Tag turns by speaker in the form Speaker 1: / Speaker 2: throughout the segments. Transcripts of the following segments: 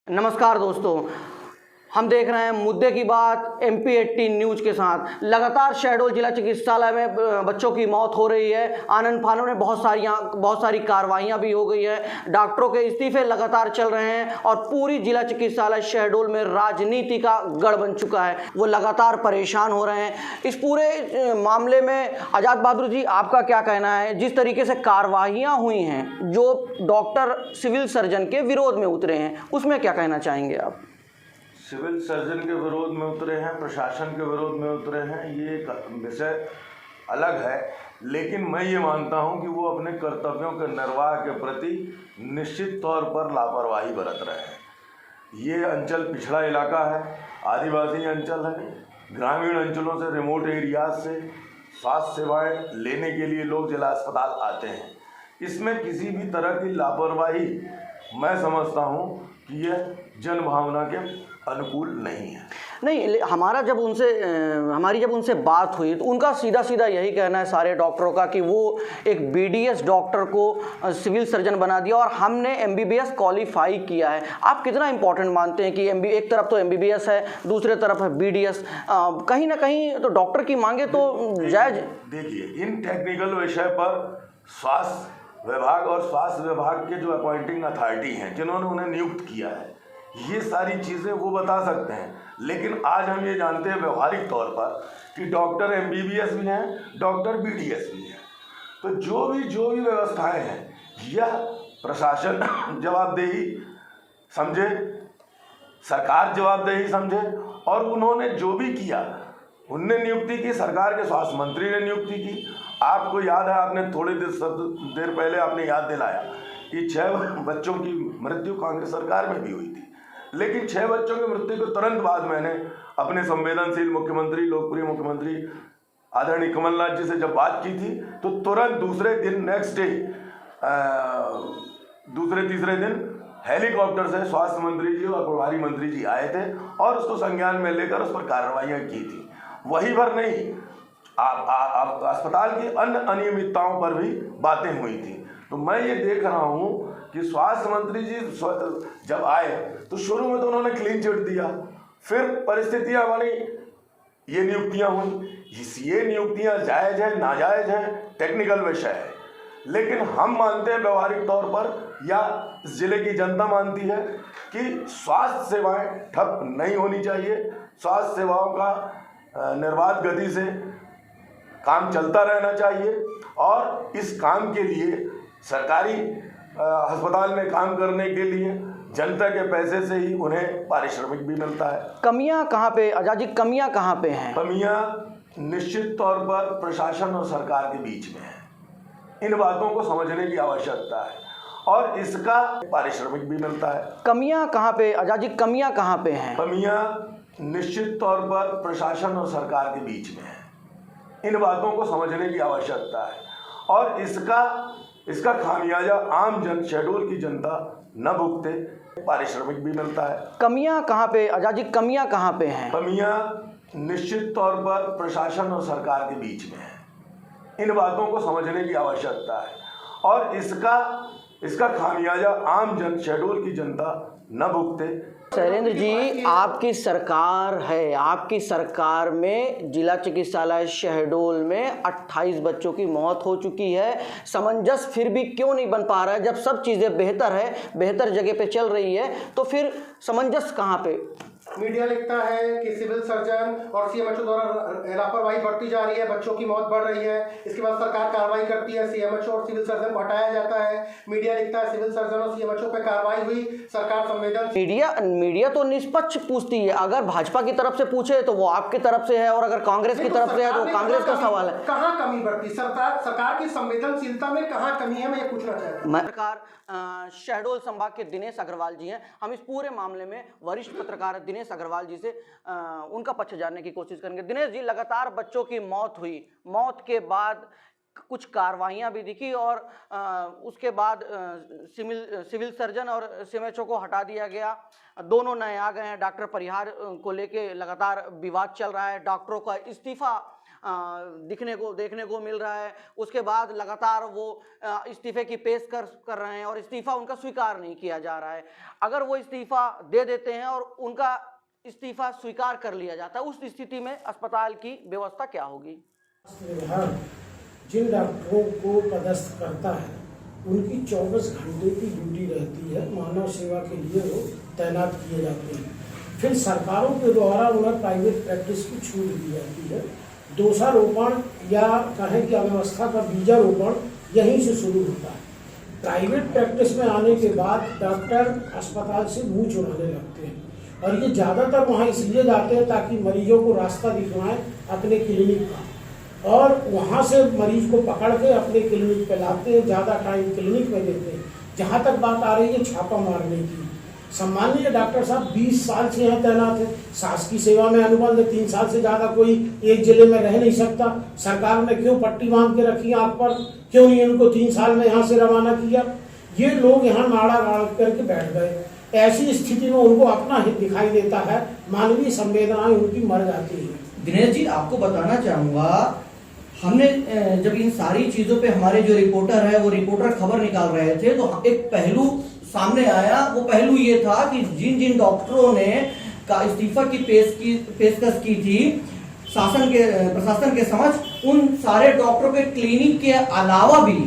Speaker 1: नमस्कार दोस्तों, हम देख रहे हैं मुद्दे की बात MP 18 न्यूज के साथ। लगातार शहडोल जिला चिकित्सालय में बच्चों की मौत हो रही है। आनन फानन में बहुत सारी कार्रवाइयां भी हो गई है। डॉक्टरों के इस्तीफे लगातार चल रहे हैं और पूरी जिला चिकित्सालय शहडोल में राजनीति का गढ़ बन चुका है। वो लगातार परेशान हो रहे हैं। इस पूरे मामले में आजाद बहादुर जी, आपका क्या कहना है? जिस तरीके से कार्रवाइयाँ हुई हैं, जो डॉक्टर सिविल सर्जन के विरोध में उतरे हैं, उसमें क्या कहना चाहेंगे आप?
Speaker 2: सिविल सर्जन के विरोध में उतरे हैं, प्रशासन के विरोध में उतरे हैं, ये एक विषय अलग है। लेकिन मैं ये मानता हूँ कि वो अपने कर्तव्यों के निर्वाह के प्रति निश्चित तौर पर लापरवाही बरत रहे हैं। ये अंचल पिछड़ा इलाका है, आदिवासी अंचल है। ग्रामीण अंचलों से, रिमोट एरियाज से स्वास्थ्य सेवाएं लेने के लिए लोग जिला अस्पताल आते हैं। इसमें किसी भी तरह की लापरवाही मैं समझता हूँ कि यह जन भावना के अनुकूल नहीं है।
Speaker 1: नहीं, हमारी जब उनसे बात हुई तो उनका सीधा सीधा यही कहना है सारे डॉक्टरों का कि वो एक BDS डॉक्टर को सिविल सर्जन बना दिया और हमने MBBS क्वालिफाई किया है। आप कितना इंपॉर्टेंट मानते हैं कि एक तरफ तो MBBS है, दूसरे तरफ है BDS? कहीं ना कहीं तो डॉक्टर की मांगे तो जायज।
Speaker 2: देखिए, इन टेक्निकल विषय पर स्वास्थ्य विभाग और स्वास्थ्य विभाग के जो अपॉइंटिंग अथॉरिटी हैं, जिन्होंने उन्हें नियुक्त किया है, ये सारी चीज़ें वो बता सकते हैं। लेकिन आज हम ये जानते हैं व्यवहारिक तौर पर कि डॉक्टर MBBS भी हैं, डॉक्टर BDS भी हैं। तो जो भी व्यवस्थाएं हैं, यह प्रशासन जवाबदेही समझे, सरकार जवाबदेही समझे। और उन्होंने जो भी किया, उनने नियुक्ति की, सरकार के स्वास्थ्य मंत्री ने नियुक्ति की। आपको याद है, आपने थोड़ी देर पहले आपने याद दिलाया कि 6 बच्चों की मृत्यु कांग्रेस सरकार में भी हुई थी। लेकिन 6 बच्चों की मृत्यु के तुरंत बाद मैंने अपने संवेदनशील मुख्यमंत्री, लोकप्रिय मुख्यमंत्री आदरणीय कमलनाथ जी से जब बात की थी, तो तुरंत दूसरे दिन, नेक्स्ट डे, दूसरे तीसरे दिन हेलीकॉप्टर से स्वास्थ्य मंत्री जी और प्रभारी मंत्री जी आए थे और उसको संज्ञान में लेकर उस पर कार्रवाइयाँ की थी। वही भर नहीं, अस्पताल की अन्य अनियमितताओं पर भी बातें हुई थी। तो मैं ये देख रहा हूँ कि स्वास्थ्य मंत्री जी जब आए तो शुरू में तो उन्होंने क्लीन चिट दिया, फिर परिस्थितियां बनी, ये नियुक्तियां हुई। ये नियुक्तियां जायज़ है, नाजायज़ है, टेक्निकल विषय है। लेकिन हम मानते हैं व्यवहारिक तौर पर, या इस जिले की जनता मानती है कि स्वास्थ्य सेवाएं ठप नहीं होनी चाहिए। स्वास्थ्य सेवाओं का निर्बाध गति से काम चलता रहना चाहिए और इस काम के लिए सरकारी अस्पताल में काम करने के लिए जनता के पैसे से ही उन्हें पारिश्रमिक भी मिलता है।
Speaker 1: कमियां कहाँ पे आजाद जी, कमियां कहाँ पे हैं?
Speaker 2: कमियां निश्चित तौर पर प्रशासन और सरकार के बीच में है। इन बातों को समझने की आवश्यकता है और इसका पारिश्रमिक भी मिलता है।
Speaker 1: कमियां कहाँ पे आजाद जी, कमियां कहाँ पे हैं?
Speaker 2: कमियां निश्चित तौर पर प्रशासन और सरकार के बीच में है। इन बातों को समझने की आवश्यकता है और इसका खामियाजा आम शहडोल की जनता न भुगते, पारिश्रमिक भी मिलता है।
Speaker 1: कमियां कहाँ पे आजाद जी, कमियां कहाँ पे हैं?
Speaker 2: कमियां निश्चित तौर पर प्रशासन और सरकार के बीच में है। इन बातों को समझने की आवश्यकता है और इसका खामियाजा आम शहडोल की जनता न भुगते।
Speaker 1: शैलेंद्र जी, आपकी सरकार है, आपकी सरकार में जिला चिकित्सालय शहडोल में 28 बच्चों की मौत हो चुकी है। सामंजस्य फिर भी क्यों नहीं बन पा रहा है? जब सब चीज़ें बेहतर है, बेहतर जगह पे चल रही है, तो फिर सामंजस्य कहाँ पे?
Speaker 3: मीडिया लिखता है कि सिविल सर्जन और CMHO द्वारा लापरवाही बढ़ती जा रही है, बच्चों की मौत बढ़ रही है। इसके बाद सरकार कार्रवाई करती है, CMHO और सिविल सर्जन को हटाया जाता है। मीडिया लिखता है सिविल सर्जन और CMHO पे कार्रवाई हुई, सरकार संवेदनशील।
Speaker 1: मीडिया तो निष्पक्ष पूछती है। अगर भाजपा की तरफ से पूछे तो वो आपकी तरफ से है और अगर कांग्रेस की तरफ से है तो कांग्रेस का सवाल है।
Speaker 3: कहाँ कमी बढ़ती? सरकार की संवेदनशीलता में कहाँ कमी है, मैं ये पूछना चाहता हूँ।
Speaker 1: सरकार शहडोल संभाग के दिनेश अग्रवाल जी हैं। हम इस पूरे मामले में वरिष्ठ पत्रकार दिनेश अग्रवाल जी से उनका पक्ष जानने की कोशिश करेंगे। दिनेश जी, लगातार बच्चों की मौत हुई, मौत के बाद कुछ कार्रवाइयाँ भी दिखी और उसके बाद सिविल सर्जन और CMHO को हटा दिया गया। दोनों नए आ गए हैं। डॉक्टर परिहार को लेके लगातार विवाद चल रहा है। डॉक्टरों का इस्तीफा देखने को मिल रहा है। उसके बाद लगातार वो इस्तीफे की पेश कर रहे हैं और इस्तीफा उनका स्वीकार नहीं किया जा रहा है। अगर वो इस्तीफा दे देते हैं और उनका इस्तीफा स्वीकार कर लिया जाता है, उस स्थिति में अस्पताल की व्यवस्था क्या होगी?
Speaker 4: जिन डॉक्टरों को पदस्थ करता है उनकी 24 घंटे की ड्यूटी रहती है, मानव सेवा के लिए वो तैनात किए जाते हैं। फिर सरकारों के द्वारा उन्हें प्राइवेट प्रैक्टिस की छूट दी जाती है। दोषारोपण या कहें कि अव्यवस्था का बीजारोपण यहीं से शुरू होता है। प्राइवेट प्रैक्टिस में आने के बाद डॉक्टर अस्पताल से मुँह चुराने लगते हैं और ये ज़्यादातर वहाँ इसलिए जाते हैं ताकि मरीजों को रास्ता दिखवाएं अपने क्लिनिक का, और वहाँ से मरीज को पकड़ के अपने क्लिनिक पे लाते हैं, ज़्यादा टाइम क्लिनिक में देते हैं। जहाँ तक बात आ रही है छापा मारने की, सम्मानीय डॉक्टर साहब 20 साल से यहाँ तैनात है, शासकीय सेवा में अनुबंध 3 साल से ज़्यादा कोई एक जिले में रह नहीं सकता। सरकार ने क्यों पट्टी बांध के रखी आँख पर, क्यों नहीं उनको 3 साल में यहाँ से रवाना किया? ये लोग यहाँ नाड़ा गाड़ करके बैठ गए। ऐसी स्थिति में उनको अपना हित दिखाई देता है, मानवीय संवेदनाएं उनकी मर जाती है।
Speaker 1: दिनेश जी, आपको बताना चाहूँगा, हमने जब इन सारी चीज़ों पे हमारे जो रिपोर्टर है वो रिपोर्टर खबर निकाल रहे थे तो एक पहलू सामने आया। वो पहलू ये था कि जिन डॉक्टरों ने का इस्तीफा की पेशकश की थी प्रशासन के समक्ष, उन सारे डॉक्टरों के क्लिनिक के अलावा भी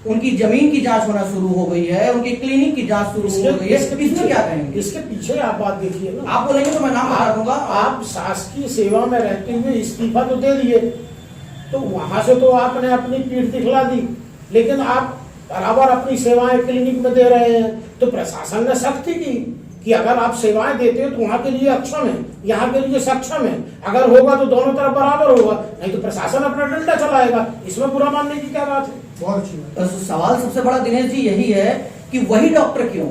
Speaker 1: उनकी जमीन की जांच होना शुरू हो गई है, उनकी क्लिनिक की जांच शुरू हो गई है। इसमें क्या कहेंगे?
Speaker 4: इसके पीछे आप बात देखिए ना,
Speaker 1: आप बोलेंगे तो मैं नाम बता दूंगा।
Speaker 4: आप शासकीय सेवा में रहते हुए इस्तीफा तो दे दिए, तो वहां से तो आपने अपनी पीठ दिखला दी, लेकिन आप बराबर अपनी सेवाएं क्लिनिक में दे रहे हैं। तो प्रशासन ने सख्ती की कि अगर आप सेवाएं देते हो तो वहां के लिए अक्षम है, यहाँ के लिए सक्षम है। अगर होगा तो दोनों तरफ बराबर होगा, नहीं तो प्रशासन अपना डंडा चलाएगा। इसमें बुरा मानने की क्या बात है? बहुत अच्छी बात।
Speaker 1: सवाल सबसे बड़ा दिनेश जी यही है कि वही डॉक्टर क्यों,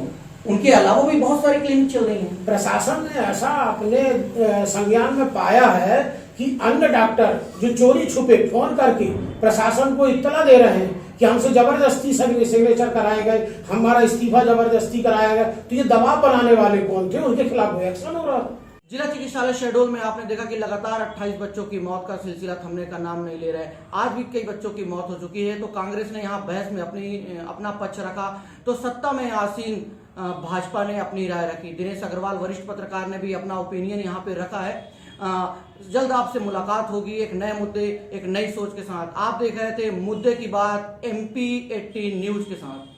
Speaker 1: उनके अलावा भी बहुत सारी क्लिनिक चल रही हैं।
Speaker 4: प्रशासन ने ऐसा अपने संज्ञान में पाया है कि अन्य डॉक्टर जो चोरी छुपे फोन करके प्रशासन को इत्तला दे रहे हैं कि हमसे जबरदस्ती सिग्नेचर कराए गए, हमारा इस्तीफा जबरदस्ती कराया गया, तो ये दबाव बनाने वाले कौन थे? उनके खिलाफ एक्शन हो रहा।
Speaker 1: जिला चिकित्सालय शहडोल में आपने देखा कि लगातार 28 बच्चों की मौत का सिलसिला थमने का नाम नहीं ले रहा है। आज भी कई बच्चों की मौत हो चुकी है। तो कांग्रेस ने यहाँ बहस में अपना पक्ष रखा, तो सत्ता में आसीन भाजपा ने अपनी राय रखी। दिनेश अग्रवाल वरिष्ठ पत्रकार ने भी अपना ओपिनियन यहाँ पे रखा है। जल्द आपसे मुलाकात होगी एक नए मुद्दे, एक नई सोच के साथ। आप देख रहे थे मुद्दे की बात MP18 न्यूज के साथ।